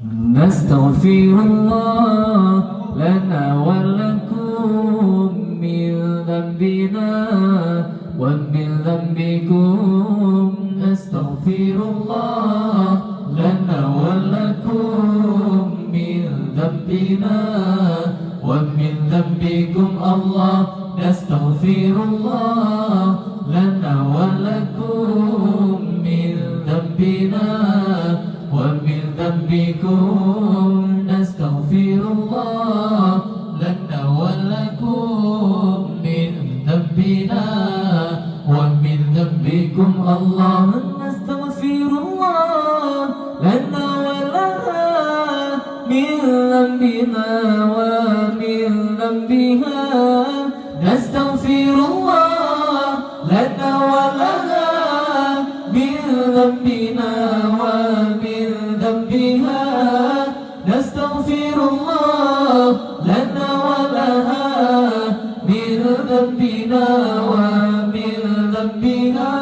نستغفر الله لنا ولكم من ذنبنا ومن ذنبكم. نستغفر الله لنا ولكم من ذنبنا ومن ذنبكم. الله نستغفر الله لنا ولكم من ذنبنا ومن ذنبكم. نستغفر الله لنا ولكم من ذنبنا ومن ذنبكم. الله نستغفر الله لنا ولها من ذنبنا ومن ذنبها. نستغفر الله لنا ولها من ذنبنا ومن ذنبها. نستغفر الله لنا ولها من ذنبنا ومن ذنبها.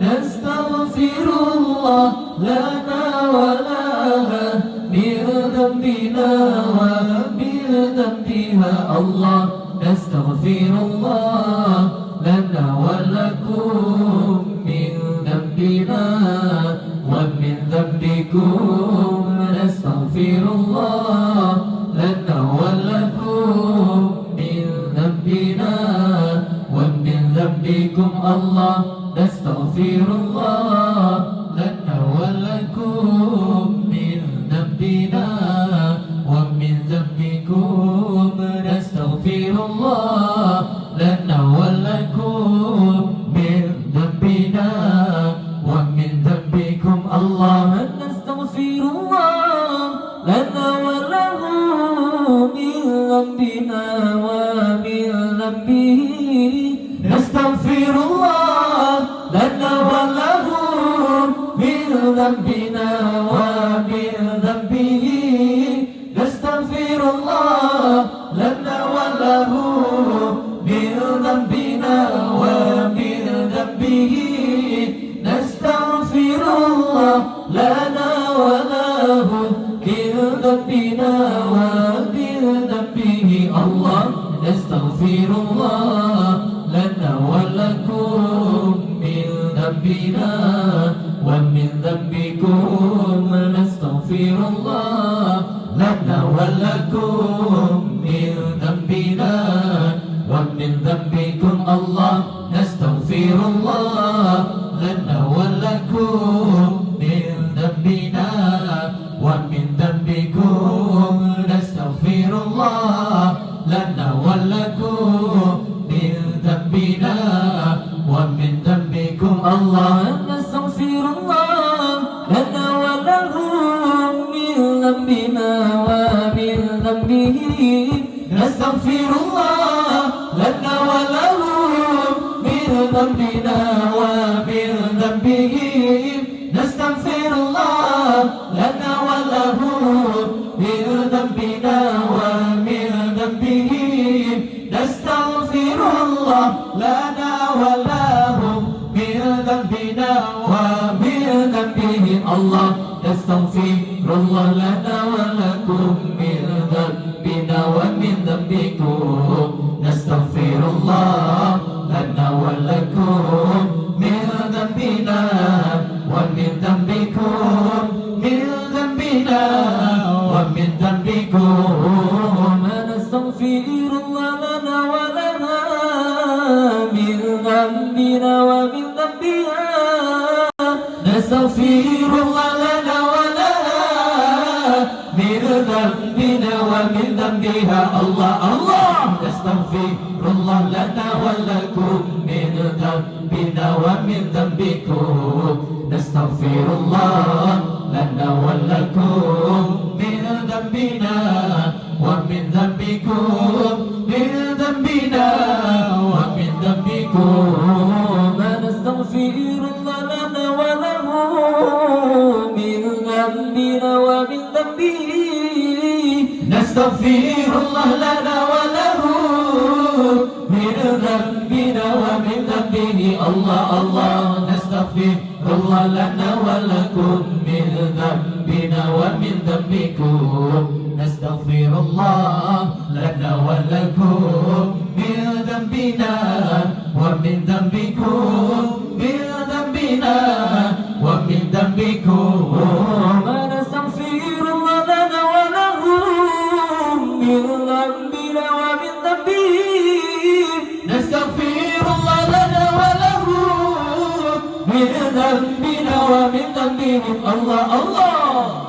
نستغفر الله لنا ولها من ذنبنا ومن ذنبها. الله نستغفر الله لنا ولكم من ذنبنا ومن ذنبكم. نستغفر الله لنا ولكم من ذنبنا ومن ذنبكم. الله نستغفر الله لنا ولكم من ذنبنا ومن ذنبكم. نستغفر الله لنا ولكم من ذنبنا ومن ذنبكم. الله نستغفر الله لنا وله من ذنبنا ومن ذنبه. نستغفر الله لنا وله من ذنبنا ومن ذنبه. نستغفر الله لنا وله من ذنبنا ومن ذنبه. نستغفر الله لنا وله من ذنبنا ومن ذنبه. الله نستغفر الله لنا ولكم من ذنبنا ومن ذنبكم. نستغفر الله لنا ولكم من ذنبنا ومن ذنبكم. الله نستغفر الله لنا ولكم من ذنبنا ومن ذنبكم. نستغفر الله لنا ولكم من ذنبنا ومن ذنبكم. الله نستغفر الله لنا وله من ذنبنا ومن ذنبه. نستغفر الله لنا وله من ذنبنا ومن ذنبه. نستغفر الله لنا وله من ذنبنا ومن ذنبه. نستغفر الله لنا وله من ذنبنا ومن ذنبه. الله نستغفر الله لنا ولكم من ذنبنا ومن ذنبكم. نستغفر الله لنا ولكم من ذنبنا ومن ذنبكم. من ذنبنا ومن ذنبكم. نستغفر الله لنا ولها من ذنبنا ومن ذنبها. نستغفر الله لنا ولها من ذنبنا ومن ذنبها. الله الله نستغفر الله لنا ولكم من ذنبنا ومن ذنبكم. نستغفر الله لنا ولكم من ذنبنا ومن ذنبكم. من ذنبنا ومن ذنبكم. نستغفر الله لنا وله من ذنبنا ومن ذنبه. نستغفر الله لنا وله من ذنبنا ومن ذنبه. الله الله نستغفر الله لنا ولكم من ذنبنا ذنبنا ومن ذنبكم نستغفر الله لنا ولكم من ذنبنا ومن ذنبكم من ذنبنا ومن ذنبكم ونستغفر الله لنا ولهم من ذنبنا ومن ذنبهم نستغفر الله لنا ولهم من ذنبنا ومن ذنبهم الله الله